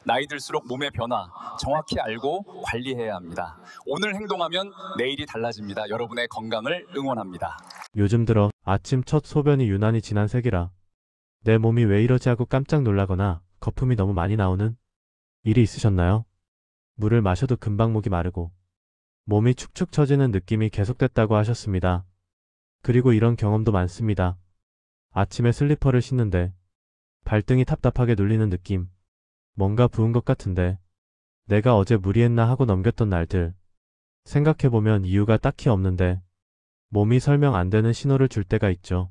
나이 들수록 몸의 변화 정확히 알고 관리해야 합니다. 오늘 행동하면 내일이 달라집니다. 여러분의 건강을 응원합니다. 요즘 들어 아침 첫 소변이 유난히 진한 색이라 내 몸이 왜 이러지 하고 깜짝 놀라거나 거품이 너무 많이 나오는 일이 있으셨나요? 물을 마셔도 금방 목이 마르고 몸이 축축 처지는 느낌이 계속됐다고 하셨습니다. 그리고 이런 경험도 많습니다. 아침에 슬리퍼를 신는데 발등이 답답하게 눌리는 느낌. 뭔가 부은 것 같은데 내가 어제 무리했나 하고 넘겼던 날들. 생각해보면 이유가 딱히 없는데 몸이 설명 안 되는 신호를 줄 때가 있죠.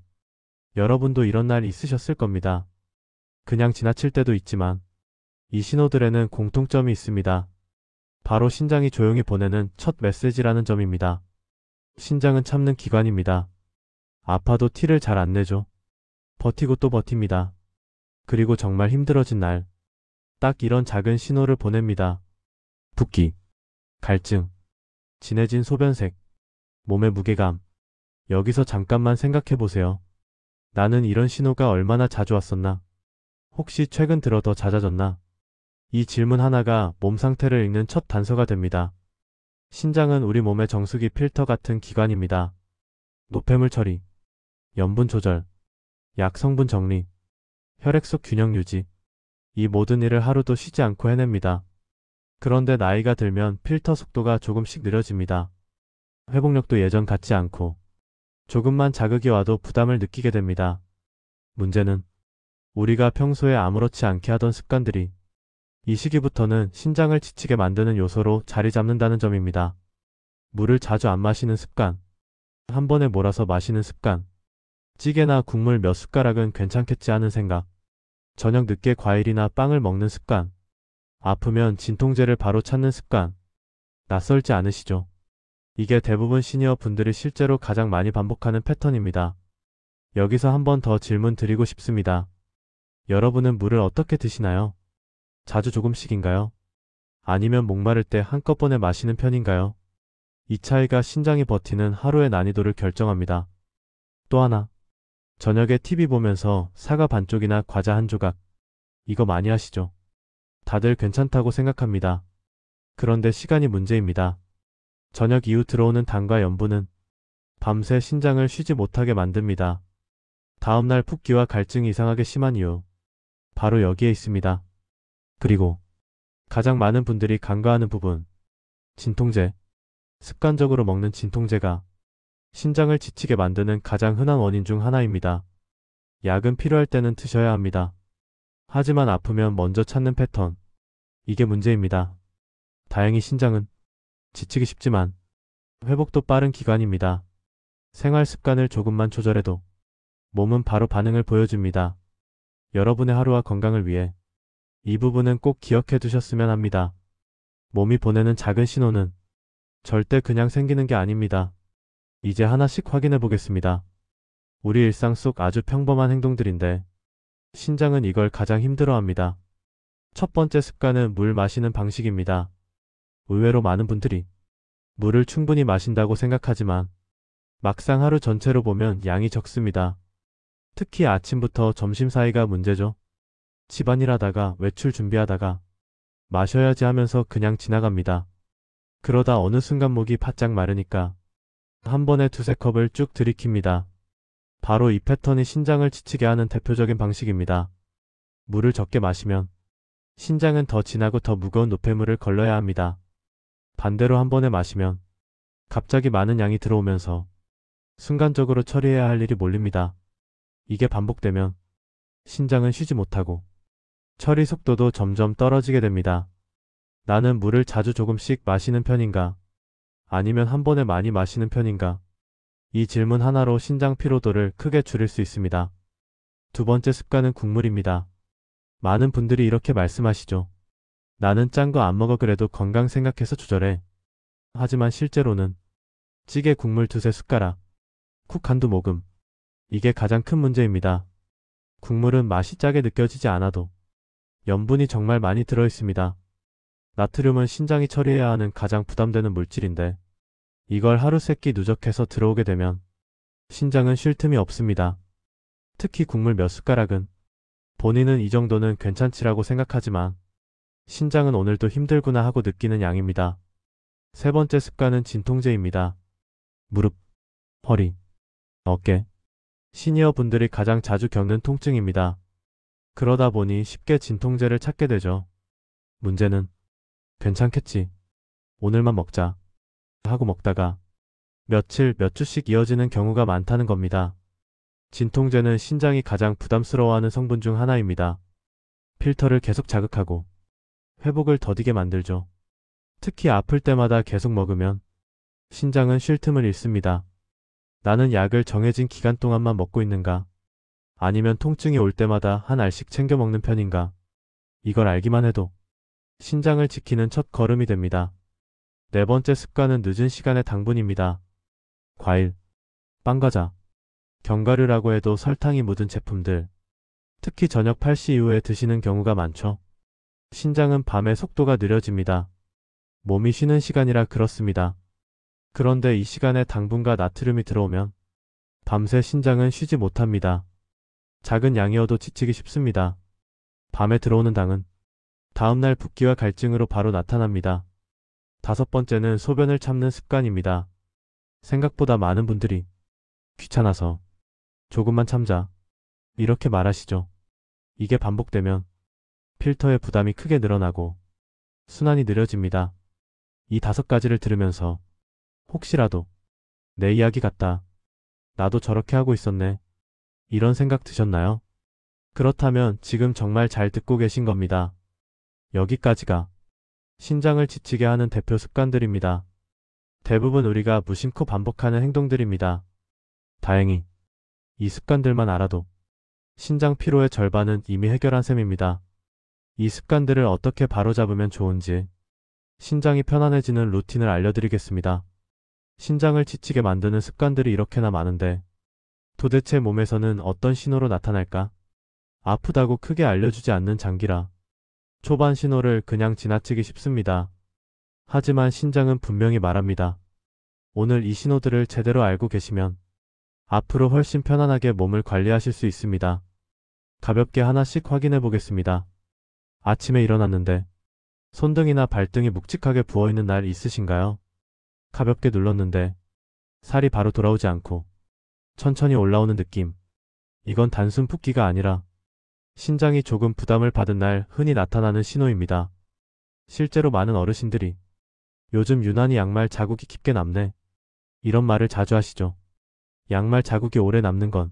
여러분도 이런 날 있으셨을 겁니다. 그냥 지나칠 때도 있지만 이 신호들에는 공통점이 있습니다. 바로 신장이 조용히 보내는 첫 메시지라는 점입니다. 신장은 참는 기관입니다. 아파도 티를 잘 안 내죠. 버티고 또 버팁니다. 그리고 정말 힘들어진 날, 딱 이런 작은 신호를 보냅니다. 붓기, 갈증, 진해진 소변색, 몸의 무게감. 여기서 잠깐만 생각해보세요. 나는 이런 신호가 얼마나 자주 왔었나? 혹시 최근 들어 더 잦아졌나? 이 질문 하나가 몸 상태를 읽는 첫 단서가 됩니다. 신장은 우리 몸의 정수기 필터 같은 기관입니다. 노폐물 처리, 염분 조절, 약 성분 정리, 혈액속 균형 유지. 이 모든 일을 하루도 쉬지 않고 해냅니다. 그런데 나이가 들면 필터 속도가 조금씩 느려집니다. 회복력도 예전 같지 않고 조금만 자극이 와도 부담을 느끼게 됩니다. 문제는 우리가 평소에 아무렇지 않게 하던 습관들이 이 시기부터는 신장을 지치게 만드는 요소로 자리 잡는다는 점입니다. 물을 자주 안 마시는 습관, 한 번에 몰아서 마시는 습관, 찌개나 국물 몇 숟가락은 괜찮겠지 하는 생각, 저녁 늦게 과일이나 빵을 먹는 습관, 아프면 진통제를 바로 찾는 습관, 낯설지 않으시죠? 이게 대부분 시니어 분들이 실제로 가장 많이 반복하는 패턴입니다. 여기서 한 번 더 질문 드리고 싶습니다. 여러분은 물을 어떻게 드시나요? 자주 조금씩인가요? 아니면 목마를 때 한꺼번에 마시는 편인가요? 이 차이가 신장이 버티는 하루의 난이도를 결정합니다. 또 하나, 저녁에 TV 보면서 사과 반쪽이나 과자 한 조각, 이거 많이 하시죠? 다들 괜찮다고 생각합니다. 그런데 시간이 문제입니다. 저녁 이후 들어오는 당과 염분은 밤새 신장을 쉬지 못하게 만듭니다. 다음날 붓기와 갈증이 이상하게 심한 이유, 바로 여기에 있습니다. 그리고 가장 많은 분들이 간과하는 부분, 진통제. 습관적으로 먹는 진통제가 신장을 지치게 만드는 가장 흔한 원인 중 하나입니다. 약은 필요할 때는 드셔야 합니다. 하지만 아프면 먼저 찾는 패턴, 이게 문제입니다. 다행히 신장은 지치기 쉽지만 회복도 빠른 기관입니다. 생활 습관을 조금만 조절해도 몸은 바로 반응을 보여줍니다. 여러분의 하루와 건강을 위해 이 부분은 꼭 기억해 두셨으면 합니다. 몸이 보내는 작은 신호는 절대 그냥 생기는 게 아닙니다. 이제 하나씩 확인해 보겠습니다. 우리 일상 속 아주 평범한 행동들인데 신장은 이걸 가장 힘들어합니다. 첫 번째 습관은 물 마시는 방식입니다. 의외로 많은 분들이 물을 충분히 마신다고 생각하지만 막상 하루 전체로 보면 양이 적습니다. 특히 아침부터 점심 사이가 문제죠. 집안일 하다가 외출 준비하다가 마셔야지 하면서 그냥 지나갑니다. 그러다 어느 순간 목이 바짝 마르니까 한 번에 두세 컵을 쭉 들이킵니다. 바로 이 패턴이 신장을 지치게 하는 대표적인 방식입니다. 물을 적게 마시면 신장은 더 진하고 더 무거운 노폐물을 걸러야 합니다. 반대로 한 번에 마시면 갑자기 많은 양이 들어오면서 순간적으로 처리해야 할 일이 몰립니다. 이게 반복되면 신장은 쉬지 못하고 처리 속도도 점점 떨어지게 됩니다. 나는 물을 자주 조금씩 마시는 편인가? 아니면 한 번에 많이 마시는 편인가? 이 질문 하나로 신장 피로도를 크게 줄일 수 있습니다. 두 번째 습관은 국물입니다. 많은 분들이 이렇게 말씀하시죠. 나는 짠 거 안 먹어 그래도 건강 생각해서 조절해. 하지만 실제로는 찌개 국물 두세 숟가락, 쿡 한두 모금. 이게 가장 큰 문제입니다. 국물은 맛이 짜게 느껴지지 않아도 염분이 정말 많이 들어있습니다. 나트륨은 신장이 처리해야 하는 가장 부담되는 물질인데 이걸 하루 세끼 누적해서 들어오게 되면 신장은 쉴 틈이 없습니다. 특히 국물 몇 숟가락은 본인은 이 정도는 괜찮지라고 생각하지만 신장은 오늘도 힘들구나 하고 느끼는 양입니다. 세 번째 습관은 진통제입니다. 무릎, 허리, 어깨. 시니어 분들이 가장 자주 겪는 통증입니다. 그러다 보니 쉽게 진통제를 찾게 되죠. 문제는 괜찮겠지. 오늘만 먹자 하고 먹다가 며칠, 몇 주씩 이어지는 경우가 많다는 겁니다. 진통제는 신장이 가장 부담스러워하는 성분 중 하나입니다. 필터를 계속 자극하고 회복을 더디게 만들죠. 특히 아플 때마다 계속 먹으면 신장은 쉴 틈을 잃습니다. 나는 약을 정해진 기간 동안만 먹고 있는가? 아니면 통증이 올 때마다 한 알씩 챙겨 먹는 편인가? 이걸 알기만 해도 신장을 지키는 첫 걸음이 됩니다. 네 번째 습관은 늦은 시간의 당분입니다. 과일, 빵, 과자, 견과류라고 해도 설탕이 묻은 제품들, 특히 저녁 8시 이후에 드시는 경우가 많죠. 신장은 밤에 속도가 느려집니다. 몸이 쉬는 시간이라 그렇습니다. 그런데 이 시간에 당분과 나트륨이 들어오면 밤새 신장은 쉬지 못합니다. 작은 양이어도 지치기 쉽습니다. 밤에 들어오는 당은 다음날 붓기와 갈증으로 바로 나타납니다. 다섯 번째는 소변을 참는 습관입니다. 생각보다 많은 분들이 귀찮아서 조금만 참자 이렇게 말하시죠. 이게 반복되면 필터의 부담이 크게 늘어나고 순환이 느려집니다. 이 5가지를 들으면서 혹시라도 내 이야기 같다. 나도 저렇게 하고 있었네. 이런 생각 드셨나요? 그렇다면 지금 정말 잘 듣고 계신 겁니다. 여기까지가 신장을 지치게 하는 대표 습관들입니다. 대부분 우리가 무심코 반복하는 행동들입니다. 다행히 이 습관들만 알아도 신장 피로의 절반은 이미 해결한 셈입니다. 이 습관들을 어떻게 바로잡으면 좋은지 신장이 편안해지는 루틴을 알려드리겠습니다. 신장을 지치게 만드는 습관들이 이렇게나 많은데 도대체 몸에서는 어떤 신호로 나타날까? 아프다고 크게 알려주지 않는 장기라 초반 신호를 그냥 지나치기 쉽습니다. 하지만 신장은 분명히 말합니다. 오늘 이 신호들을 제대로 알고 계시면 앞으로 훨씬 편안하게 몸을 관리하실 수 있습니다. 가볍게 하나씩 확인해 보겠습니다. 아침에 일어났는데 손등이나 발등이 묵직하게 부어있는 날 있으신가요? 가볍게 눌렀는데 살이 바로 돌아오지 않고 천천히 올라오는 느낌. 이건 단순 붓기가 아니라 신장이 조금 부담을 받은 날 흔히 나타나는 신호입니다. 실제로 많은 어르신들이 요즘 유난히 양말 자국이 깊게 남네. 이런 말을 자주 하시죠. 양말 자국이 오래 남는 건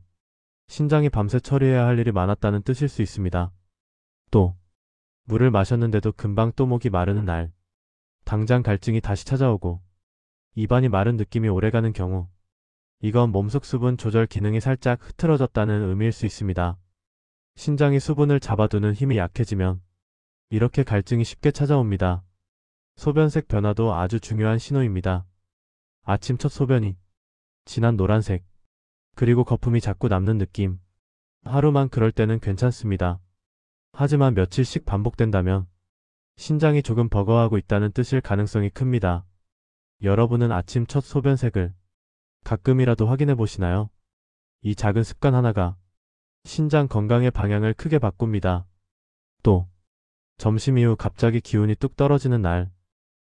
신장이 밤새 처리해야 할 일이 많았다는 뜻일 수 있습니다. 또 물을 마셨는데도 금방 또 목이 마르는 날, 당장 갈증이 다시 찾아오고 입안이 마른 느낌이 오래가는 경우 이건 몸속 수분 조절 기능이 살짝 흐트러졌다는 의미일 수 있습니다. 신장이 수분을 잡아두는 힘이 약해지면 이렇게 갈증이 쉽게 찾아옵니다. 소변색 변화도 아주 중요한 신호입니다. 아침 첫 소변이 진한 노란색, 그리고 거품이 자꾸 남는 느낌. 하루만 그럴 때는 괜찮습니다. 하지만 며칠씩 반복된다면 신장이 조금 버거워하고 있다는 뜻일 가능성이 큽니다. 여러분은 아침 첫 소변색을 가끔이라도 확인해 보시나요? 이 작은 습관 하나가 신장 건강의 방향을 크게 바꿉니다. 또 점심 이후 갑자기 기운이 뚝 떨어지는 날,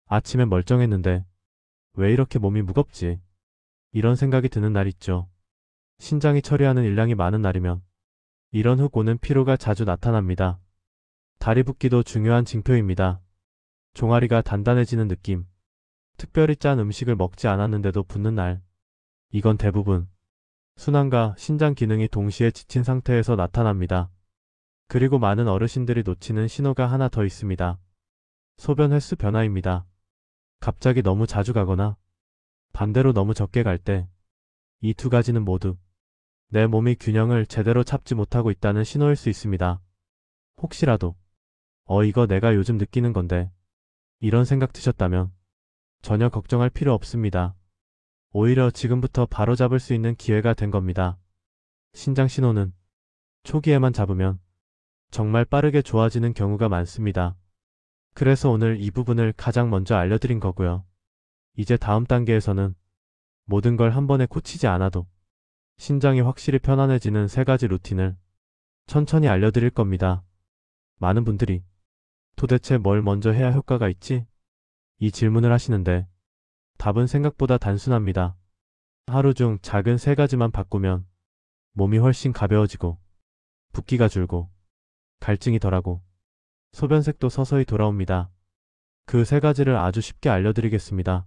아침엔 멀쩡했는데 왜 이렇게 몸이 무겁지? 이런 생각이 드는 날 있죠. 신장이 처리하는 일량이 많은 날이면 이런 훅 오는 피로가 자주 나타납니다. 다리 붓기도 중요한 징표입니다. 종아리가 단단해지는 느낌, 특별히 짠 음식을 먹지 않았는데도 붓는 날, 이건 대부분 순환과 신장 기능이 동시에 지친 상태에서 나타납니다. 그리고 많은 어르신들이 놓치는 신호가 하나 더 있습니다. 소변 횟수 변화입니다. 갑자기 너무 자주 가거나 반대로 너무 적게 갈 때, 이 2가지는 모두 내 몸이 균형을 제대로 잡지 못하고 있다는 신호일 수 있습니다. 혹시라도 이거 내가 요즘 느끼는 건데 이런 생각 드셨다면 전혀 걱정할 필요 없습니다. 오히려 지금부터 바로잡을 수 있는 기회가 된 겁니다. 신장 신호는 초기에만 잡으면 정말 빠르게 좋아지는 경우가 많습니다. 그래서 오늘 이 부분을 가장 먼저 알려드린 거고요. 이제 다음 단계에서는 모든 걸 한 번에 고치지 않아도 신장이 확실히 편안해지는 3가지 루틴을 천천히 알려드릴 겁니다. 많은 분들이 도대체 뭘 먼저 해야 효과가 있지? 이 질문을 하시는데 답은 생각보다 단순합니다. 하루 중 작은 세 가지만 바꾸면 몸이 훨씬 가벼워지고 붓기가 줄고 갈증이 덜하고 소변색도 서서히 돌아옵니다. 그 세 가지를 아주 쉽게 알려드리겠습니다.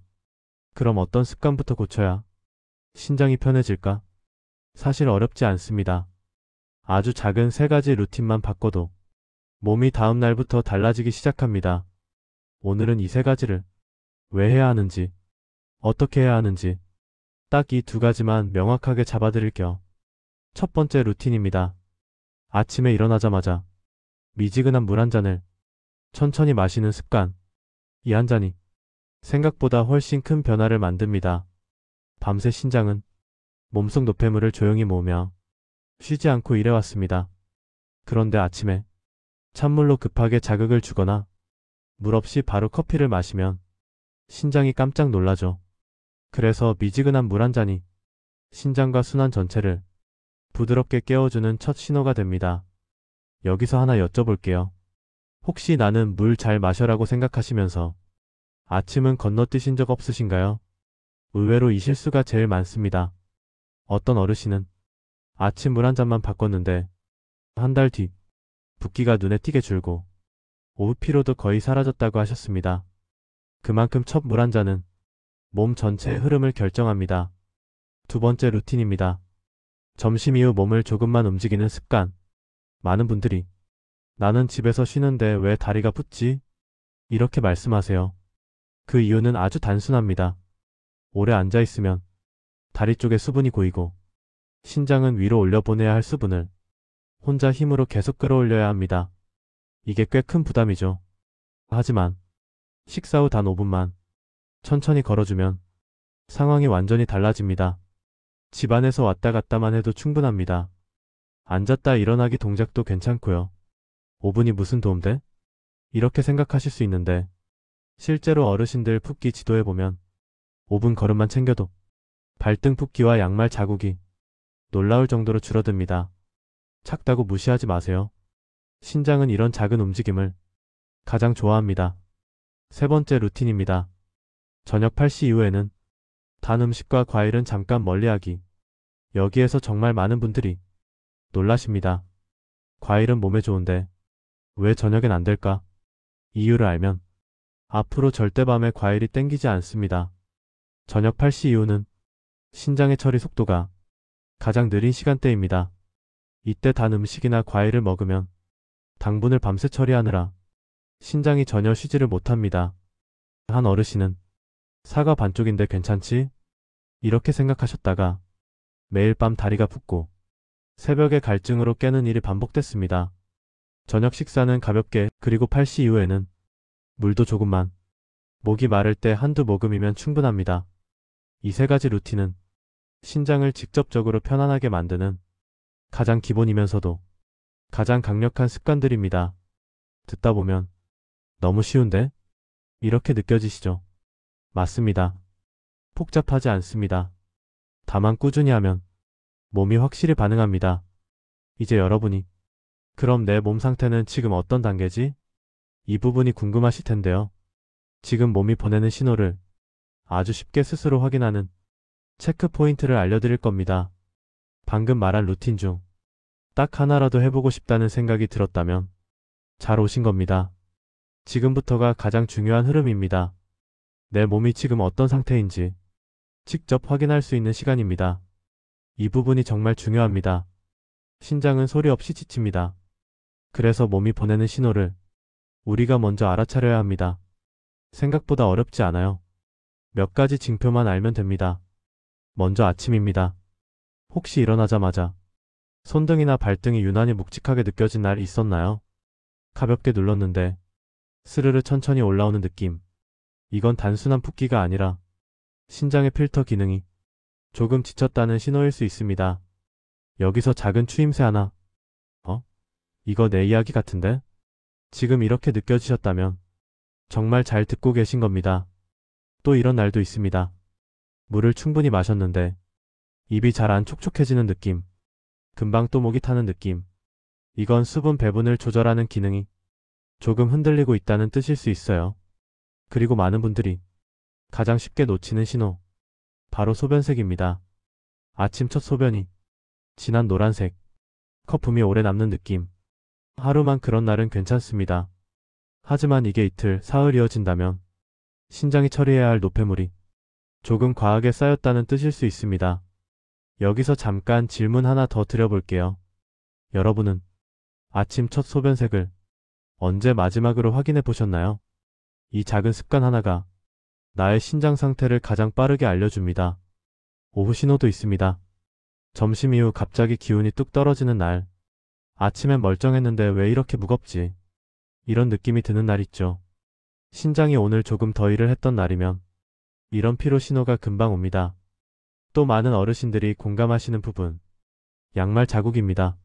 그럼 어떤 습관부터 고쳐야 신장이 편해질까? 사실 어렵지 않습니다. 아주 작은 세 가지 루틴만 바꿔도 몸이 다음 날부터 달라지기 시작합니다. 오늘은 이 세 가지를 왜 해야 하는지, 어떻게 해야 하는지 딱 이 두 가지만 명확하게 잡아드릴게요. 첫 번째 루틴입니다. 아침에 일어나자마자 미지근한 물 한 잔을 천천히 마시는 습관. 이 한 잔이 생각보다 훨씬 큰 변화를 만듭니다. 밤새 신장은 몸속 노폐물을 조용히 모으며 쉬지 않고 일해왔습니다. 그런데 아침에 찬물로 급하게 자극을 주거나 물 없이 바로 커피를 마시면 신장이 깜짝 놀라죠. 그래서 미지근한 물 한 잔이 신장과 순환 전체를 부드럽게 깨워주는 첫 신호가 됩니다. 여기서 하나 여쭤볼게요. 혹시 나는 물 잘 마셔라고 생각하시면서 아침은 건너뛰신 적 없으신가요? 의외로 이 실수가 제일 많습니다. 어떤 어르신은 아침 물 한 잔만 바꿨는데 한 달 뒤 붓기가 눈에 띄게 줄고 오후 피로도 거의 사라졌다고 하셨습니다. 그만큼 첫 물 한 잔은 몸 전체의 흐름을 결정합니다. 두 번째 루틴입니다. 점심 이후 몸을 조금만 움직이는 습관. 많은 분들이 나는 집에서 쉬는데 왜 다리가 붓지? 이렇게 말씀하세요. 그 이유는 아주 단순합니다. 오래 앉아있으면 다리 쪽에 수분이 고이고 신장은 위로 올려보내야 할 수분을 혼자 힘으로 계속 끌어올려야 합니다. 이게 꽤 큰 부담이죠. 하지만 식사 후 단 5분만 천천히 걸어주면 상황이 완전히 달라집니다. 집안에서 왔다 갔다만 해도 충분합니다. 앉았다 일어나기 동작도 괜찮고요. 5분이 무슨 도움돼? 이렇게 생각하실 수 있는데 실제로 어르신들 붓기 지도해보면 5분 걸음만 챙겨도 발등 붓기와 양말 자국이 놀라울 정도로 줄어듭니다. 작다고 무시하지 마세요. 신장은 이런 작은 움직임을 가장 좋아합니다. 세 번째 루틴입니다. 저녁 8시 이후에는 단 음식과 과일은 잠깐 멀리하기. 여기에서 정말 많은 분들이 놀라십니다. 과일은 몸에 좋은데 왜 저녁엔 안 될까? 이유를 알면 앞으로 절대 밤에 과일이 땡기지 않습니다. 저녁 8시 이후는 신장의 처리 속도가 가장 느린 시간대입니다. 이때 단 음식이나 과일을 먹으면 당분을 밤새 처리하느라 신장이 전혀 쉬지를 못합니다. 한 어르신은 사과 반쪽인데 괜찮지? 이렇게 생각하셨다가 매일 밤 다리가 붓고 새벽에 갈증으로 깨는 일이 반복됐습니다. 저녁 식사는 가볍게, 그리고 8시 이후에는 물도 조금만. 목이 마를 때 한두 모금이면 충분합니다. 이 세 가지 루틴은 신장을 직접적으로 편안하게 만드는 가장 기본이면서도 가장 강력한 습관들입니다. 듣다 보면 너무 쉬운데? 이렇게 느껴지시죠? 맞습니다. 복잡하지 않습니다. 다만 꾸준히 하면 몸이 확실히 반응합니다. 이제 여러분이 그럼 내 몸 상태는 지금 어떤 단계지? 이 부분이 궁금하실 텐데요. 지금 몸이 보내는 신호를 아주 쉽게 스스로 확인하는 체크 포인트를 알려드릴 겁니다. 방금 말한 루틴 중 딱 하나라도 해보고 싶다는 생각이 들었다면 잘 오신 겁니다. 지금부터가 가장 중요한 흐름입니다. 내 몸이 지금 어떤 상태인지 직접 확인할 수 있는 시간입니다. 이 부분이 정말 중요합니다. 신장은 소리 없이 지칩니다. 그래서 몸이 보내는 신호를 우리가 먼저 알아차려야 합니다. 생각보다 어렵지 않아요. 몇 가지 징표만 알면 됩니다. 먼저 아침입니다. 혹시 일어나자마자 손등이나 발등이 유난히 묵직하게 느껴진 날 있었나요? 가볍게 눌렀는데 스르르 천천히 올라오는 느낌. 이건 단순한 붓기가 아니라 신장의 필터 기능이 조금 지쳤다는 신호일 수 있습니다. 여기서 작은 추임새 하나. 이거 내 이야기 같은데? 지금 이렇게 느껴지셨다면 정말 잘 듣고 계신 겁니다. 또 이런 날도 있습니다. 물을 충분히 마셨는데 입이 잘 안 촉촉해지는 느낌. 금방 또 목이 타는 느낌. 이건 수분 배분을 조절하는 기능이 조금 흔들리고 있다는 뜻일 수 있어요. 그리고 많은 분들이 가장 쉽게 놓치는 신호, 바로 소변색입니다. 아침 첫 소변이 진한 노란색, 거품이 오래 남는 느낌. 하루만 그런 날은 괜찮습니다. 하지만 이게 이틀, 사흘 이어진다면 신장이 처리해야 할 노폐물이 조금 과하게 쌓였다는 뜻일 수 있습니다. 여기서 잠깐 질문 하나 더 드려볼게요. 여러분은 아침 첫 소변색을 언제 마지막으로 확인해 보셨나요? 이 작은 습관 하나가 나의 신장 상태를 가장 빠르게 알려줍니다. 오후 신호도 있습니다. 점심 이후 갑자기 기운이 뚝 떨어지는 날. 아침엔 멀쩡했는데 왜 이렇게 무겁지? 이런 느낌이 드는 날 있죠. 신장이 오늘 조금 더 일을 했던 날이면 이런 피로 신호가 금방 옵니다. 또 많은 어르신들이 공감하시는 부분. 양말 자국입니다.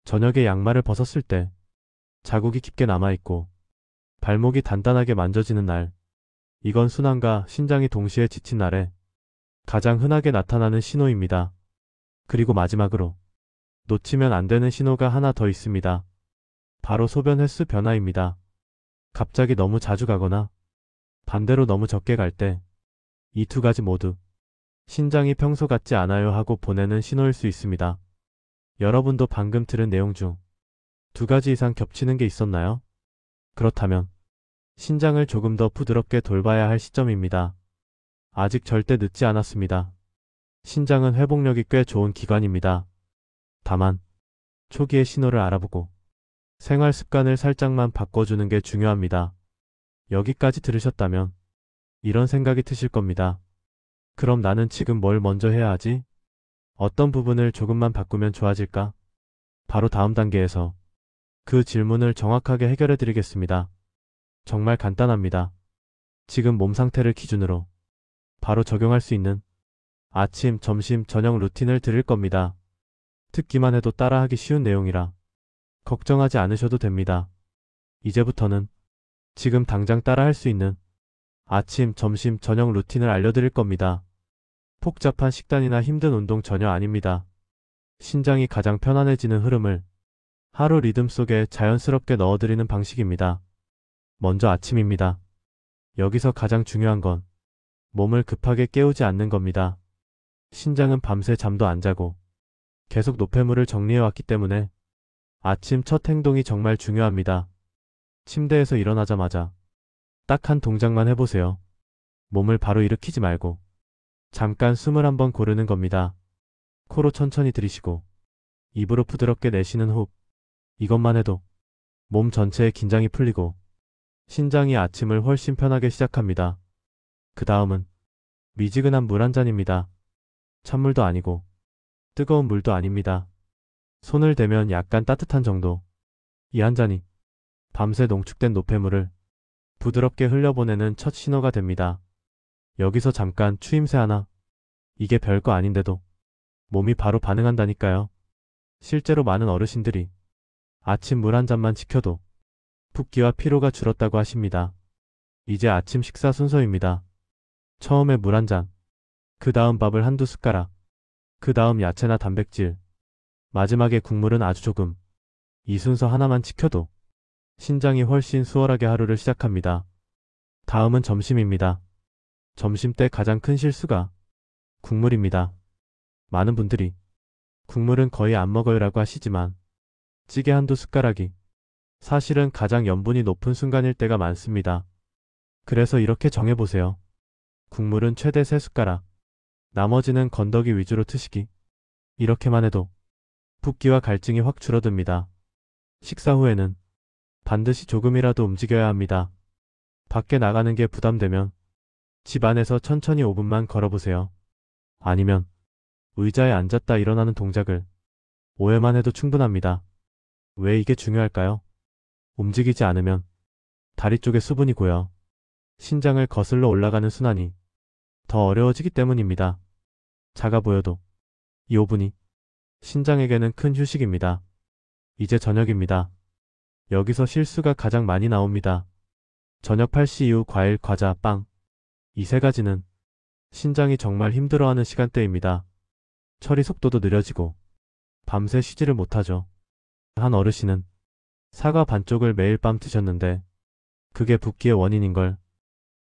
저녁에 양말을 벗었을 때 자국이 깊게 남아있고 발목이 단단하게 만져지는 날. 이건 순환과 신장이 동시에 지친 날에 가장 흔하게 나타나는 신호입니다. 그리고 마지막으로 놓치면 안 되는 신호가 하나 더 있습니다. 바로 소변 횟수 변화입니다. 갑자기 너무 자주 가거나 반대로 너무 적게 갈 때 이 두 가지 모두 신장이 평소 같지 않아요 하고 보내는 신호일 수 있습니다. 여러분도 방금 들은 내용 중 두 가지 이상 겹치는 게 있었나요? 그렇다면 신장을 조금 더 부드럽게 돌봐야 할 시점입니다. 아직 절대 늦지 않았습니다. 신장은 회복력이 꽤 좋은 기관입니다. 다만 초기의 신호를 알아보고 생활 습관을 살짝만 바꿔주는 게 중요합니다. 여기까지 들으셨다면 이런 생각이 드실 겁니다. 그럼 나는 지금 뭘 먼저 해야 하지? 어떤 부분을 조금만 바꾸면 좋아질까? 바로 다음 단계에서 그 질문을 정확하게 해결해 드리겠습니다. 정말 간단합니다. 지금 몸 상태를 기준으로 바로 적용할 수 있는 아침, 점심, 저녁 루틴을 드릴 겁니다. 듣기만 해도 따라하기 쉬운 내용이라 걱정하지 않으셔도 됩니다. 이제부터는 지금 당장 따라할 수 있는 아침, 점심, 저녁 루틴을 알려드릴 겁니다. 복잡한 식단이나 힘든 운동 전혀 아닙니다. 신장이 가장 편안해지는 흐름을 하루 리듬 속에 자연스럽게 넣어드리는 방식입니다. 먼저 아침입니다. 여기서 가장 중요한 건 몸을 급하게 깨우지 않는 겁니다. 신장은 밤새 잠도 안 자고 계속 노폐물을 정리해왔기 때문에 아침 첫 행동이 정말 중요합니다. 침대에서 일어나자마자 딱 한 동작만 해보세요. 몸을 바로 일으키지 말고 잠깐 숨을 한번 고르는 겁니다. 코로 천천히 들이쉬고 입으로 부드럽게 내쉬는 호흡. 이것만 해도 몸 전체의 긴장이 풀리고 신장이 아침을 훨씬 편하게 시작합니다. 그 다음은 미지근한 물 한 잔입니다. 찬물도 아니고 뜨거운 물도 아닙니다. 손을 대면 약간 따뜻한 정도. 이 한 잔이 밤새 농축된 노폐물을 부드럽게 흘려보내는 첫 신호가 됩니다. 여기서 잠깐 추임새 하나. 이게 별거 아닌데도 몸이 바로 반응한다니까요. 실제로 많은 어르신들이 아침 물 한 잔만 지켜도 붓기와 피로가 줄었다고 하십니다. 이제 아침 식사 순서입니다. 처음에 물 한 잔, 그 다음 밥을 한두 숟가락, 그 다음 야채나 단백질, 마지막에 국물은 아주 조금. 이 순서 하나만 지켜도 신장이 훨씬 수월하게 하루를 시작합니다. 다음은 점심입니다. 점심 때 가장 큰 실수가 국물입니다. 많은 분들이 국물은 거의 안 먹어요라고 하시지만 찌개 한두 숟가락이 사실은 가장 염분이 높은 순간일 때가 많습니다. 그래서 이렇게 정해보세요. 국물은 최대 3숟가락, 나머지는 건더기 위주로 트시기. 이렇게만 해도 붓기와 갈증이 확 줄어듭니다. 식사 후에는 반드시 조금이라도 움직여야 합니다. 밖에 나가는 게 부담되면 집 안에서 천천히 5분만 걸어보세요. 아니면 의자에 앉았다 일어나는 동작을 5회만 해도 충분합니다. 왜 이게 중요할까요? 움직이지 않으면 다리 쪽에 수분이 고여 신장을 거슬러 올라가는 순환이 더 어려워지기 때문입니다. 작아 보여도 이 5분이 신장에게는 큰 휴식입니다. 이제 저녁입니다. 여기서 실수가 가장 많이 나옵니다. 저녁 8시 이후 과일, 과자, 빵. 이 세 가지는 신장이 정말 힘들어하는 시간대입니다. 처리 속도도 느려지고 밤새 쉬지를 못하죠. 한 어르신은 사과 반쪽을 매일 밤 드셨는데 그게 붓기의 원인인 걸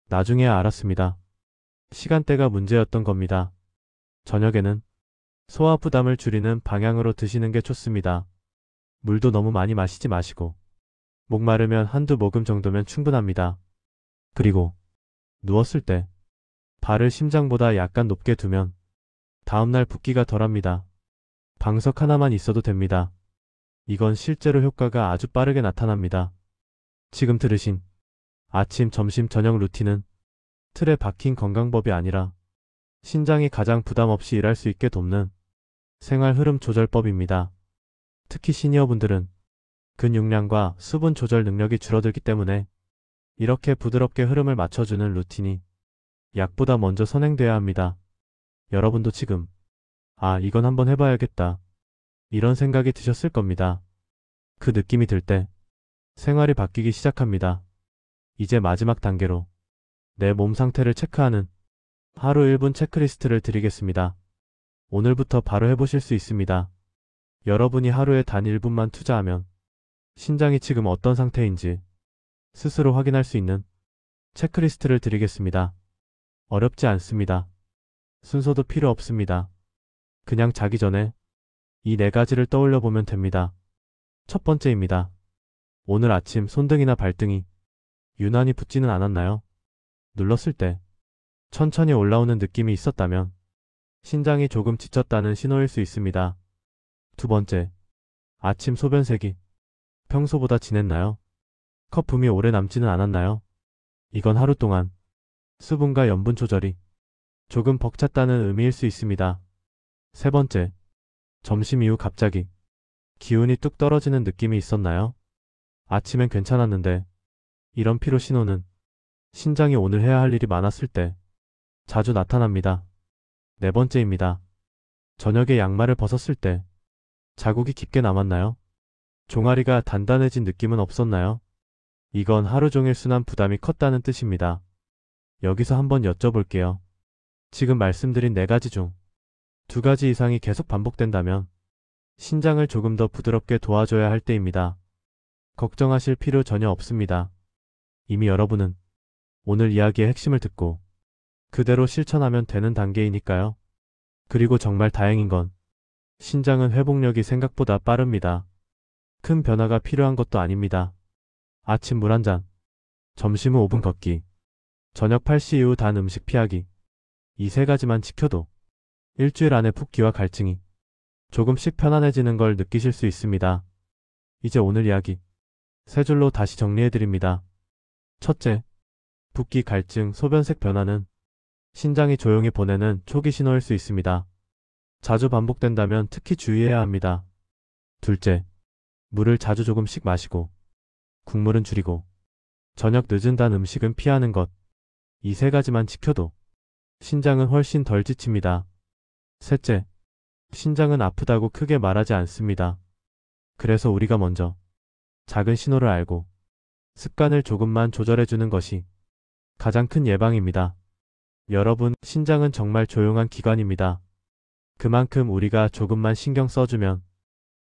나중에야 알았습니다. 시간대가 문제였던 겁니다. 저녁에는 소화 부담을 줄이는 방향으로 드시는 게 좋습니다. 물도 너무 많이 마시지 마시고 목마르면 한두 모금 정도면 충분합니다. 그리고 누웠을 때 발을 심장보다 약간 높게 두면 다음날 붓기가 덜합니다. 방석 하나만 있어도 됩니다. 이건 실제로 효과가 아주 빠르게 나타납니다. 지금 들으신 아침, 점심, 저녁 루틴은 틀에 박힌 건강법이 아니라 신장이 가장 부담 없이 일할 수 있게 돕는 생활 흐름 조절법입니다. 특히 시니어분들은 근육량과 수분 조절 능력이 줄어들기 때문에 이렇게 부드럽게 흐름을 맞춰주는 루틴이 약보다 먼저 선행돼야 합니다. 여러분도 지금 이건 한번 해봐야겠다 이런 생각이 드셨을 겁니다. 그 느낌이 들 때 생활이 바뀌기 시작합니다. 이제 마지막 단계로 내 몸 상태를 체크하는 하루 1분 체크리스트를 드리겠습니다. 오늘부터 바로 해보실 수 있습니다. 여러분이 하루에 단 1분만 투자하면 신장이 지금 어떤 상태인지 스스로 확인할 수 있는 체크리스트를 드리겠습니다. 어렵지 않습니다. 순서도 필요 없습니다. 그냥 자기 전에 이 4가지를 떠올려 보면 됩니다. 첫 번째입니다. 오늘 아침 손등이나 발등이 유난히 붓지는 않았나요? 눌렀을 때 천천히 올라오는 느낌이 있었다면 신장이 조금 지쳤다는 신호일 수 있습니다. 두 번째, 아침 소변색이 평소보다 진했나요? 거품이 오래 남지는 않았나요? 이건 하루 동안 수분과 염분 조절이 조금 벅찼다는 의미일 수 있습니다. 세 번째, 점심 이후 갑자기 기운이 뚝 떨어지는 느낌이 있었나요? 아침엔 괜찮았는데 이런 피로 신호는 신장이 오늘 해야 할 일이 많았을 때 자주 나타납니다. 네 번째입니다. 저녁에 양말을 벗었을 때 자국이 깊게 남았나요? 종아리가 단단해진 느낌은 없었나요? 이건 하루 종일 순환 부담이 컸다는 뜻입니다. 여기서 한번 여쭤볼게요. 지금 말씀드린 4가지 중 2가지 이상이 계속 반복된다면 신장을 조금 더 부드럽게 도와줘야 할 때입니다. 걱정하실 필요 전혀 없습니다. 이미 여러분은 오늘 이야기의 핵심을 듣고 그대로 실천하면 되는 단계이니까요. 그리고 정말 다행인 건 신장은 회복력이 생각보다 빠릅니다. 큰 변화가 필요한 것도 아닙니다. 아침 물 한 잔, 점심 후 5분 걷기, 저녁 8시 이후 단 음식 피하기. 이 3가지만 지켜도 일주일 안에 붓기와 갈증이 조금씩 편안해지는 걸 느끼실 수 있습니다. 이제 오늘 이야기 3줄로 다시 정리해드립니다. 첫째, 붓기, 갈증, 소변색 변화는 신장이 조용히 보내는 초기 신호일 수 있습니다. 자주 반복된다면 특히 주의해야 합니다. 둘째, 물을 자주 조금씩 마시고 국물은 줄이고 저녁 늦은 단 음식은 피하는 것. 이 3가지만 지켜도 신장은 훨씬 덜 지칩니다. 셋째, 신장은 아프다고 크게 말하지 않습니다. 그래서 우리가 먼저 작은 신호를 알고 습관을 조금만 조절해주는 것이 가장 큰 예방입니다. 여러분, 신장은 정말 조용한 기관입니다. 그만큼 우리가 조금만 신경 써주면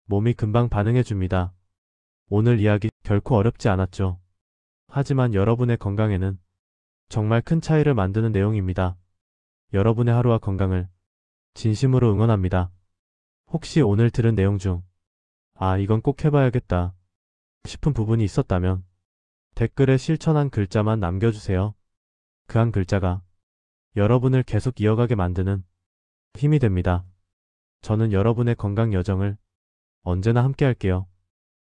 몸이 금방 반응해줍니다. 오늘 이야기 결코 어렵지 않았죠. 하지만 여러분의 건강에는 정말 큰 차이를 만드는 내용입니다. 여러분의 하루와 건강을 진심으로 응원합니다. 혹시 오늘 들은 내용 중 이건 꼭 해봐야겠다 싶은 부분이 있었다면 댓글에 실천한 글자만 남겨주세요. 그 한 글자가 여러분을 계속 이어가게 만드는 힘이 됩니다. 저는 여러분의 건강 여정을 언제나 함께 할게요.